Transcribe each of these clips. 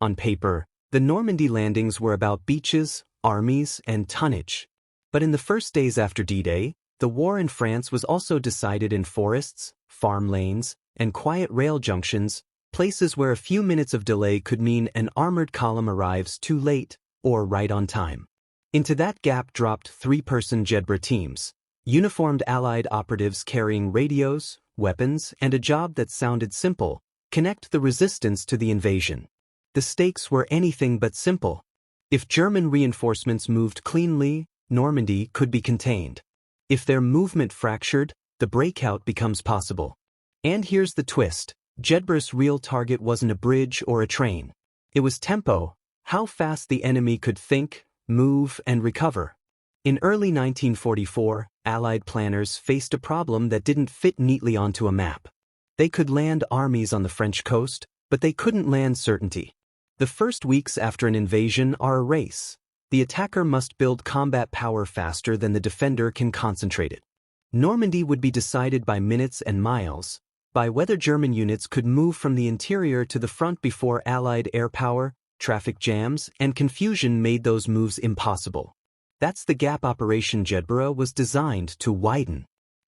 On paper, the Normandy landings were about beaches, armies, and tonnage. But in the first days after D-Day, the war in France was also decided in forests, farm lanes, and quiet rail junctions, places where a few minutes of delay could mean an armored column arrives too late or right on time. Into that gap dropped three-person Jedburgh teams, uniformed Allied operatives carrying radios, weapons, and a job that sounded simple: connect the resistance to the invasion. The stakes were anything but simple. If German reinforcements moved cleanly, Normandy could be contained. If their movement fractured, the breakout becomes possible. And here's the twist: Jedburgh's real target wasn't a bridge or a train. It was tempo, how fast the enemy could think, move, and recover. In early 1944, Allied planners faced a problem that didn't fit neatly onto a map. They could land armies on the French coast, but they couldn't land certainty. The first weeks after an invasion are a race. The attacker must build combat power faster than the defender can concentrate it. Normandy would be decided by minutes and miles, by whether German units could move from the interior to the front before Allied air power, traffic jams, and confusion made those moves impossible. That's the gap Operation Jedburgh was designed to widen.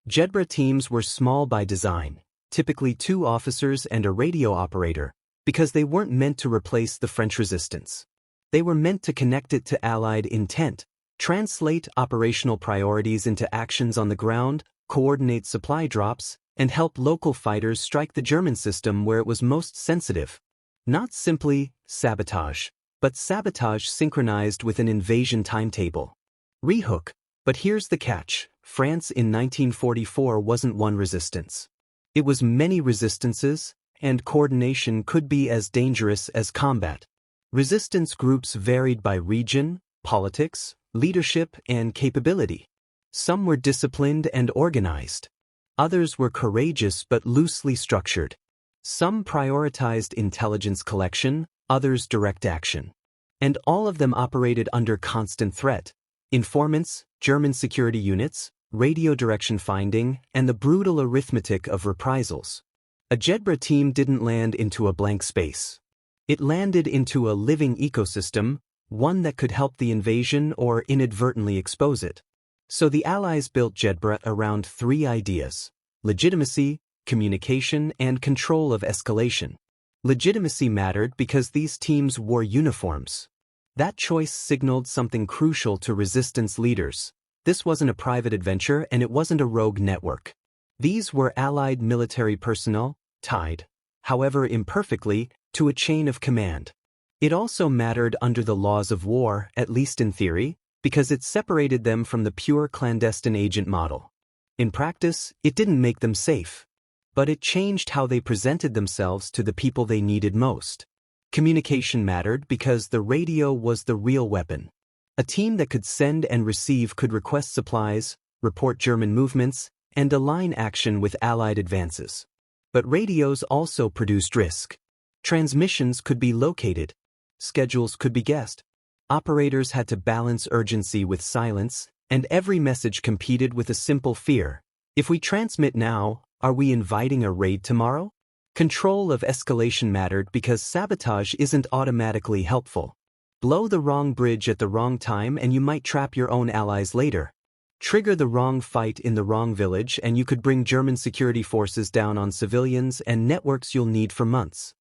Jedburgh teams were small by design, typically 2 officers and a radio operator, because they weren't meant to replace the French resistance. They were meant to connect it to Allied intent, translate operational priorities into actions on the ground, coordinate supply drops, and help local fighters strike the German system where it was most sensitive. Not simply sabotage, but sabotage synchronized with an invasion timetable. Rehook. But here's the catch: France in 1944 wasn't one resistance. It was many resistances, and coordination could be as dangerous as combat. Resistance groups varied by region, politics, leadership, and capability. Some were disciplined and organized. Others were courageous but loosely structured. Some prioritized intelligence collection, others direct action. And all of them operated under constant threat: informants, German security units, radio direction finding, and the brutal arithmetic of reprisals. A Jedburgh team didn't land into a blank space. It landed into a living ecosystem, one that could help the invasion or inadvertently expose it. So the Allies built Jedburgh around 3 ideas: legitimacy, communication, and control of escalation. Legitimacy mattered because these teams wore uniforms. That choice signaled something crucial to resistance leaders. This wasn't a private adventure, and it wasn't a rogue network. These were Allied military personnel, tied, however imperfectly, to a chain of command. It also mattered under the laws of war, at least in theory, because it separated them from the pure clandestine agent model. In practice, it didn't make them safe. But it changed how they presented themselves to the people they needed most. Communication mattered because the radio was the real weapon. A team that could send and receive could request supplies, report German movements, and align action with Allied advances. But radios also produced risk. Transmissions could be located. Schedules could be guessed. Operators had to balance urgency with silence, and every message competed with a simple fear: if we transmit now, are we inviting a raid tomorrow? Control of escalation mattered because sabotage isn't automatically helpful. Blow the wrong bridge at the wrong time and you might trap your own allies later. Trigger the wrong fight in the wrong village and you could bring German security forces down on civilians and networks you'll need for months.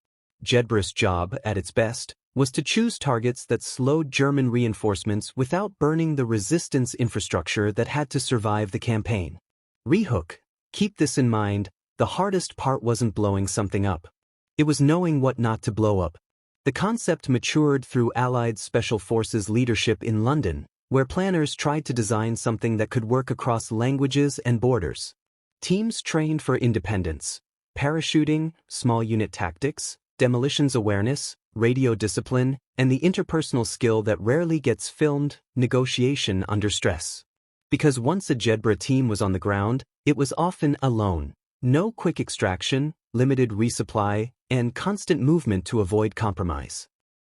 Jedburgh's job, at its best, was to choose targets that slowed German reinforcements without burning the resistance infrastructure that had to survive the campaign. Rehook. Keep this in mind: the hardest part wasn't blowing something up. It was knowing what not to blow up. The concept matured through Allied Special Forces leadership in London, where planners tried to design something that could work across languages and borders. Teams trained for independence: parachuting, small unit tactics, demolitions awareness, radio discipline, and the interpersonal skill that rarely gets filmed: negotiation under stress. Because once a Jedburgh team was on the ground, it was often alone. No quick extraction, limited resupply, and constant movement to avoid compromise.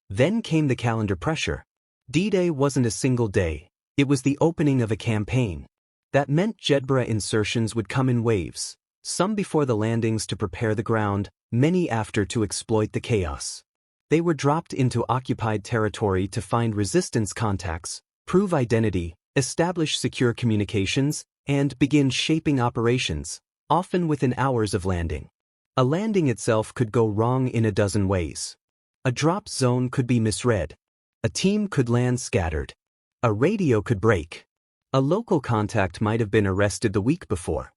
Then came the calendar pressure. D-Day wasn't a single day. It was the opening of a campaign. That meant Jedburgh insertions would come in waves, some before the landings to prepare the ground, many after to exploit the chaos. They were dropped into occupied territory to find resistance contacts, prove identity, establish secure communications, and begin shaping operations, often within hours of landing. A landing itself could go wrong in a dozen ways. A drop zone could be misread. A team could land scattered. A radio could break. A local contact might have been arrested the week before.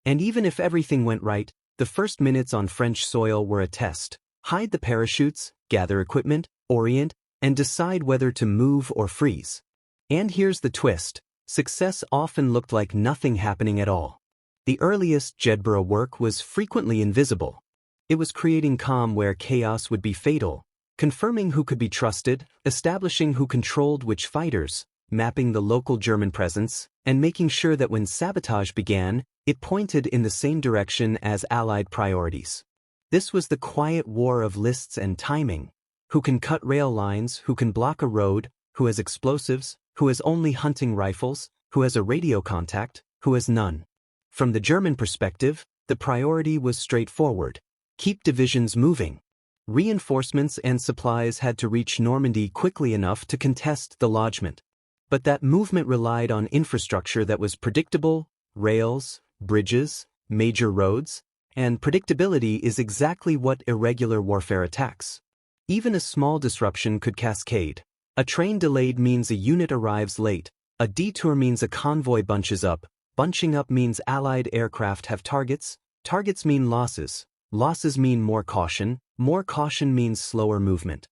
And even if everything went right, the first minutes on French soil were a test. Hide the parachutes, gather equipment, orient, and decide whether to move or freeze. And here's the twist. Success often looked like nothing happening at all. The earliest Jedburgh work was frequently invisible. It was creating calm where chaos would be fatal, confirming who could be trusted, establishing who controlled which fighters, mapping the local German presence, and making sure that when sabotage began, it pointed in the same direction as Allied priorities. This was the quiet war of lists and timing. Who can cut rail lines, who can block a road, who has explosives, who has only hunting rifles, who has a radio contact, who has none. From the German perspective, the priority was straightforward. Keep divisions moving. Reinforcements and supplies had to reach Normandy quickly enough to contest the lodgment. But that movement relied on infrastructure that was predictable: rails, bridges, major roads, and predictability is exactly what irregular warfare attacks. Even a small disruption could cascade. A train delayed means a unit arrives late. A detour means a convoy bunches up. Bunching up means Allied aircraft have targets. Targets mean losses. Losses mean more caution. More caution means slower movement.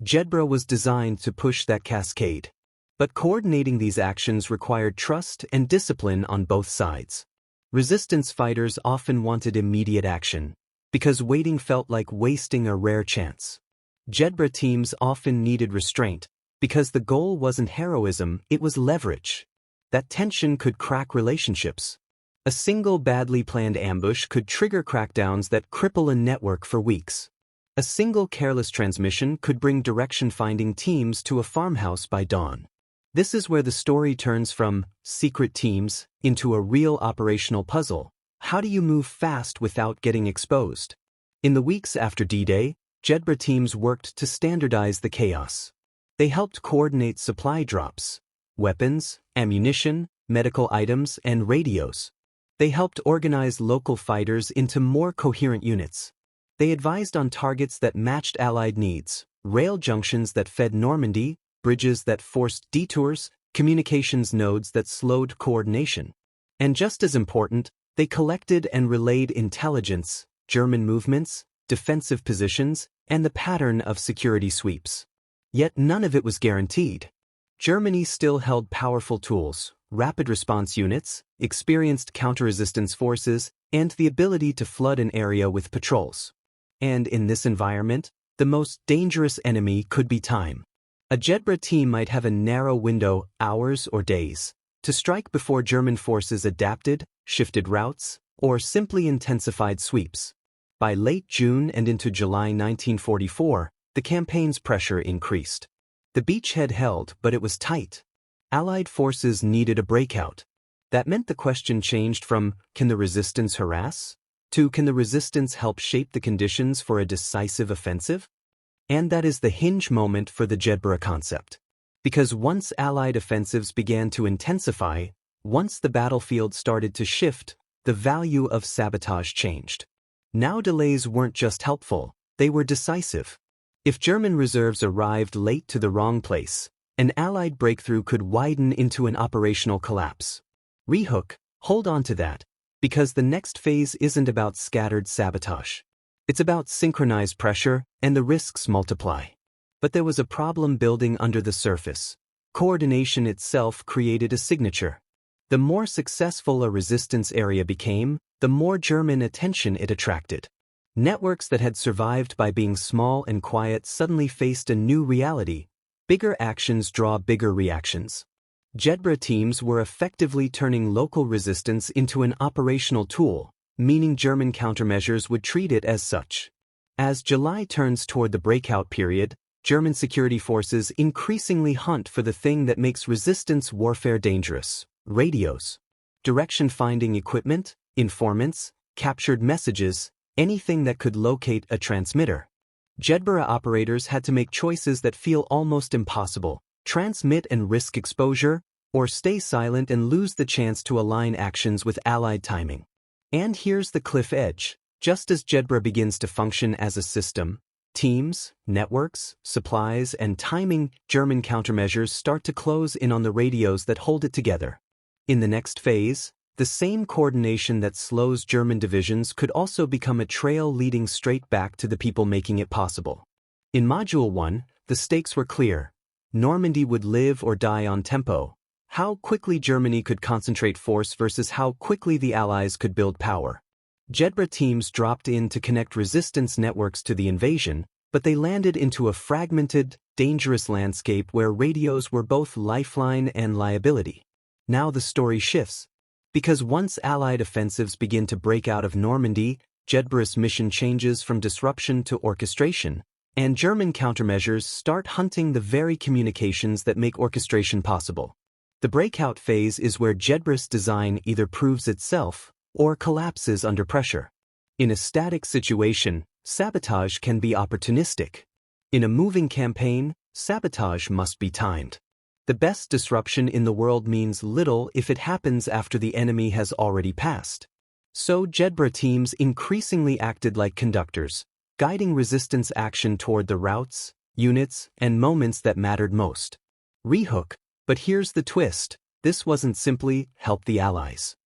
Jedburgh was designed to push that cascade. But coordinating these actions required trust and discipline on both sides. Resistance fighters often wanted immediate action, because waiting felt like wasting a rare chance. Jedburgh teams often needed restraint, because the goal wasn't heroism, it was leverage. That tension could crack relationships. A single badly planned ambush could trigger crackdowns that cripple a network for weeks. A single careless transmission could bring direction-finding teams to a farmhouse by dawn. This is where the story turns from secret teams into a real operational puzzle. How do you move fast without getting exposed? In the weeks after D-Day, Jedburgh teams worked to standardize the chaos. They helped coordinate supply drops, weapons, ammunition, medical items, and radios. They helped organize local fighters into more coherent units. They advised on targets that matched Allied needs, rail junctions that fed Normandy, bridges that forced detours, communications nodes that slowed coordination. And just as important, they collected and relayed intelligence, German movements, defensive positions, and the pattern of security sweeps. Yet none of it was guaranteed. Germany still held powerful tools, rapid response units, experienced counter-resistance forces, and the ability to flood an area with patrols. And in this environment, the most dangerous enemy could be time. A Jedburgh team might have a narrow window, hours or days, to strike before German forces adapted, shifted routes, or simply intensified sweeps. By late June and into July 1944, the campaign's pressure increased. The beachhead held, but it was tight. Allied forces needed a breakout. That meant the question changed from, can the resistance harass? To, can the resistance help shape the conditions for a decisive offensive? And that is the hinge moment for the Jedburgh concept. Because once Allied offensives began to intensify, once the battlefield started to shift, the value of sabotage changed. Now delays weren't just helpful, they were decisive. If German reserves arrived late to the wrong place, an Allied breakthrough could widen into an operational collapse. Rehook, hold on to that, because the next phase isn't about scattered sabotage. It's about synchronized pressure, and the risks multiply. But there was a problem building under the surface. Coordination itself created a signature. The more successful a resistance area became, the more German attention it attracted. Networks that had survived by being small and quiet suddenly faced a new reality. Bigger actions draw bigger reactions. Jedburgh teams were effectively turning local resistance into an operational tool, meaning German countermeasures would treat it as such. As July turns toward the breakout period, German security forces increasingly hunt for the thing that makes resistance warfare dangerous: radios. Direction-finding equipment, informants, captured messages, anything that could locate a transmitter. Jedburgh operators had to make choices that feel almost impossible: transmit and risk exposure, or stay silent and lose the chance to align actions with Allied timing. And here's the cliff edge. Just as Jedburgh begins to function as a system, teams, networks, supplies, and timing German countermeasures start to close in on the radios that hold it together. In the next phase, the same coordination that slows German divisions could also become a trail leading straight back to the people making it possible. In Module 1, the stakes were clear. Normandy would live or die on tempo. How quickly Germany could concentrate force versus how quickly the Allies could build power. Jedburgh teams dropped in to connect resistance networks to the invasion, but they landed into a fragmented, dangerous landscape where radios were both lifeline and liability. Now the story shifts. Because once Allied offensives begin to break out of Normandy, Jedburgh's mission changes from disruption to orchestration, and German countermeasures start hunting the very communications that make orchestration possible. The breakout phase is where Jedburgh's design either proves itself or collapses under pressure. In a static situation, sabotage can be opportunistic. In a moving campaign, sabotage must be timed. The best disruption in the world means little if it happens after the enemy has already passed. So Jedburgh teams increasingly acted like conductors, guiding resistance action toward the routes, units, and moments that mattered most. Rehook, but here's the twist: this wasn't simply help the Allies.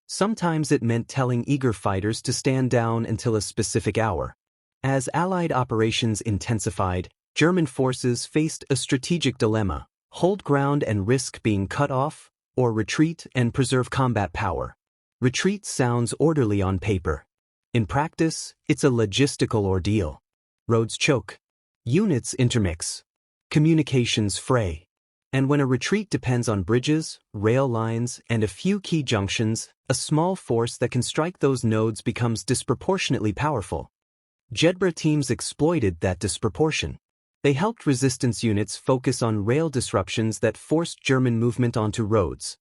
Sometimes it meant telling eager fighters to stand down until a specific hour. As Allied operations intensified, German forces faced a strategic dilemma: hold ground and risk being cut off, or retreat and preserve combat power. Retreat sounds orderly on paper. In practice, it's a logistical ordeal. Roads choke. Units intermix. Communications fray. And when a retreat depends on bridges, rail lines, and a few key junctions, a small force that can strike those nodes becomes disproportionately powerful. Jedburgh teams exploited that disproportion. They helped resistance units focus on rail disruptions that forced German movement onto roads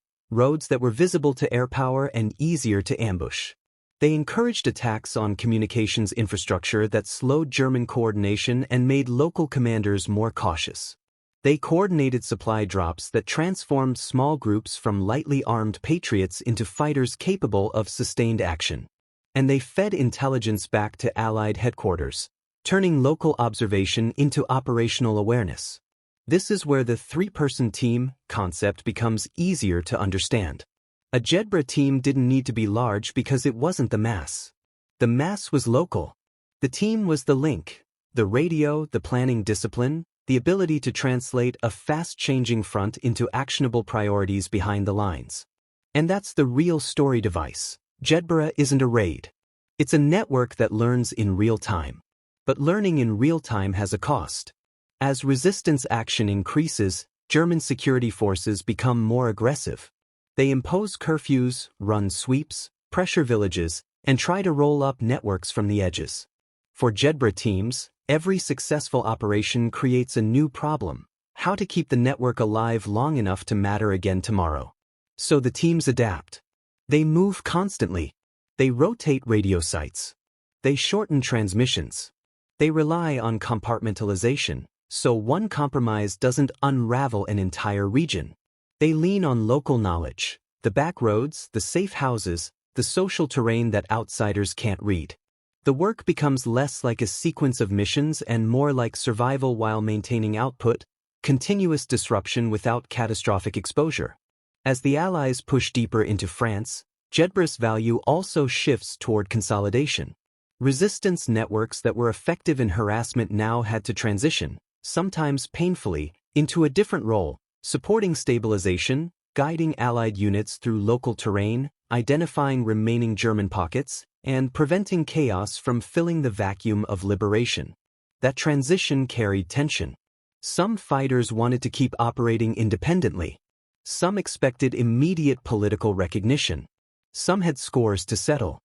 that were visible to air power and easier to ambush. They encouraged attacks on communications infrastructure that slowed German coordination and made local commanders more cautious. They coordinated supply drops that transformed small groups from lightly armed patriots into fighters capable of sustained action. And they fed intelligence back to Allied headquarters, turning local observation into operational awareness. This is where the three-person team concept becomes easier to understand. A Jedburgh team didn't need to be large because it wasn't the mass. The mass was local. The team was the link, the radio, the planning discipline, the ability to translate a fast-changing front into actionable priorities behind the lines. And that's the real story device. Jedburgh isn't a raid. It's a network that learns in real time. But learning in real time has a cost. As resistance action increases, German security forces become more aggressive. They impose curfews, run sweeps, pressure villages, and try to roll up networks from the edges. For Jedburgh teams, every successful operation creates a new problem: how to keep the network alive long enough to matter again tomorrow. So the teams adapt. They move constantly. They rotate radio sites. They shorten transmissions. They rely on compartmentalization, so one compromise doesn't unravel an entire region. They lean on local knowledge, the back roads, the safe houses, the social terrain that outsiders can't read. The work becomes less like a sequence of missions and more like survival while maintaining output, continuous disruption without catastrophic exposure. As the Allies push deeper into France, Jedburgh's value also shifts toward consolidation. Resistance networks that were effective in harassment now had to transition, sometimes painfully, into a different role, supporting stabilization, guiding Allied units through local terrain, identifying remaining German pockets, and preventing chaos from filling the vacuum of liberation. That transition carried tension. Some fighters wanted to keep operating independently. Some expected immediate political recognition. Some had scores to settle.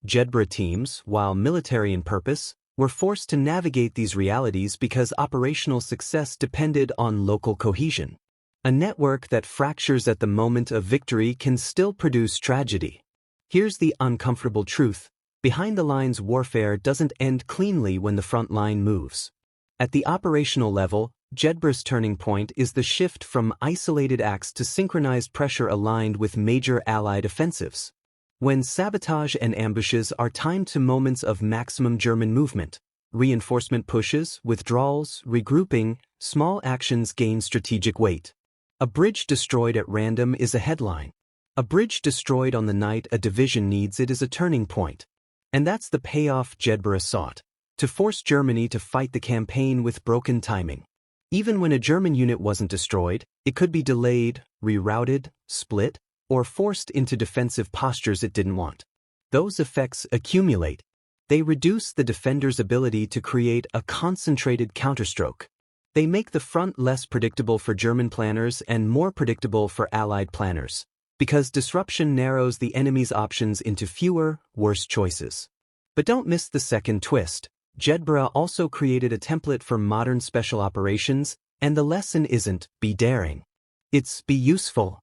Jedburgh teams, while military in purpose, were forced to navigate these realities because operational success depended on local cohesion. A network that fractures at the moment of victory can still produce tragedy. Here's the uncomfortable truth: Behind-the-lines warfare doesn't end cleanly when the front line moves. At the operational level, Jedburgh's turning point is the shift from isolated acts to synchronized pressure aligned with major Allied offensives. When sabotage and ambushes are timed to moments of maximum German movement, reinforcement pushes, withdrawals, regrouping, small actions gain strategic weight. A bridge destroyed at random is a headline. A bridge destroyed on the night a division needs it is a turning point. And that's the payoff Jedburgh sought, to force Germany to fight the campaign with broken timing. Even when a German unit wasn't destroyed, it could be delayed, rerouted, split, or forced into defensive postures it didn't want. Those effects accumulate. They reduce the defender's ability to create a concentrated counterstroke. They make the front less predictable for German planners and more predictable for Allied planners, because disruption narrows the enemy's options into fewer, worse choices. But don't miss the second twist. Jedburgh also created a template for modern special operations, and the lesson isn't be daring. It's be useful.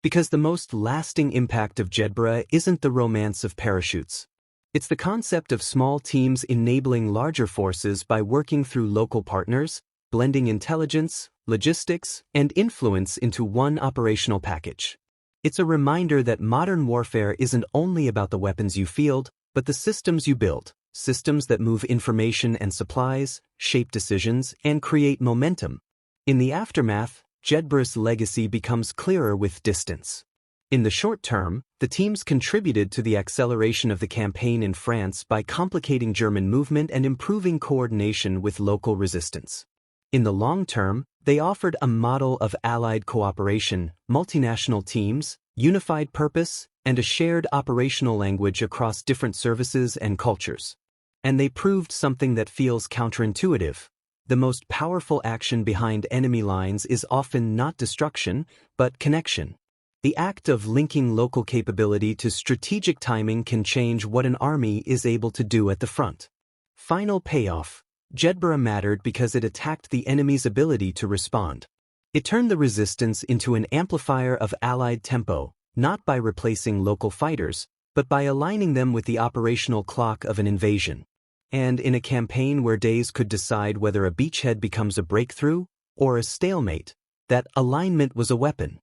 Because the most lasting impact of Jedburgh isn't the romance of parachutes. It's the concept of small teams enabling larger forces by working through local partners, blending intelligence, logistics, and influence into one operational package. It's a reminder that modern warfare isn't only about the weapons you field, but the systems you build. Systems that move information and supplies, shape decisions, and create momentum. In the aftermath, Jedburgh's legacy becomes clearer with distance. In the short term, the teams contributed to the acceleration of the campaign in France by complicating German movement and improving coordination with local resistance. In the long term, they offered a model of Allied cooperation, multinational teams, unified purpose, and a shared operational language across different services and cultures. And they proved something that feels counterintuitive. The most powerful action behind enemy lines is often not destruction, but connection. The act of linking local capability to strategic timing can change what an army is able to do at the front. Final payoff. Jedburgh mattered because it attacked the enemy's ability to respond. It turned the resistance into an amplifier of Allied tempo, not by replacing local fighters, but by aligning them with the operational clock of an invasion. And in a campaign where days could decide whether a beachhead becomes a breakthrough or a stalemate, that alignment was a weapon.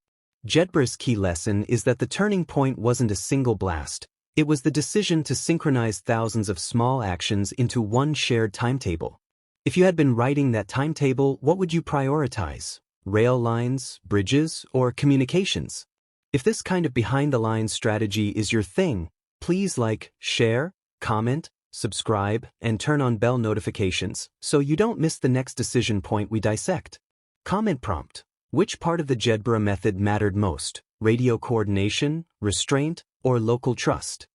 Jedburgh's key lesson is that the turning point wasn't a single blast. It was the decision to synchronize thousands of small actions into one shared timetable. If you had been writing that timetable, what would you prioritize? Rail lines, bridges, or communications? If this kind of behind-the-lines strategy is your thing, please like, share, comment, subscribe, and turn on bell notifications so you don't miss the next decision point we dissect. Comment prompt. Which part of the Jedburgh method mattered most? Radio coordination, restraint, or local trust?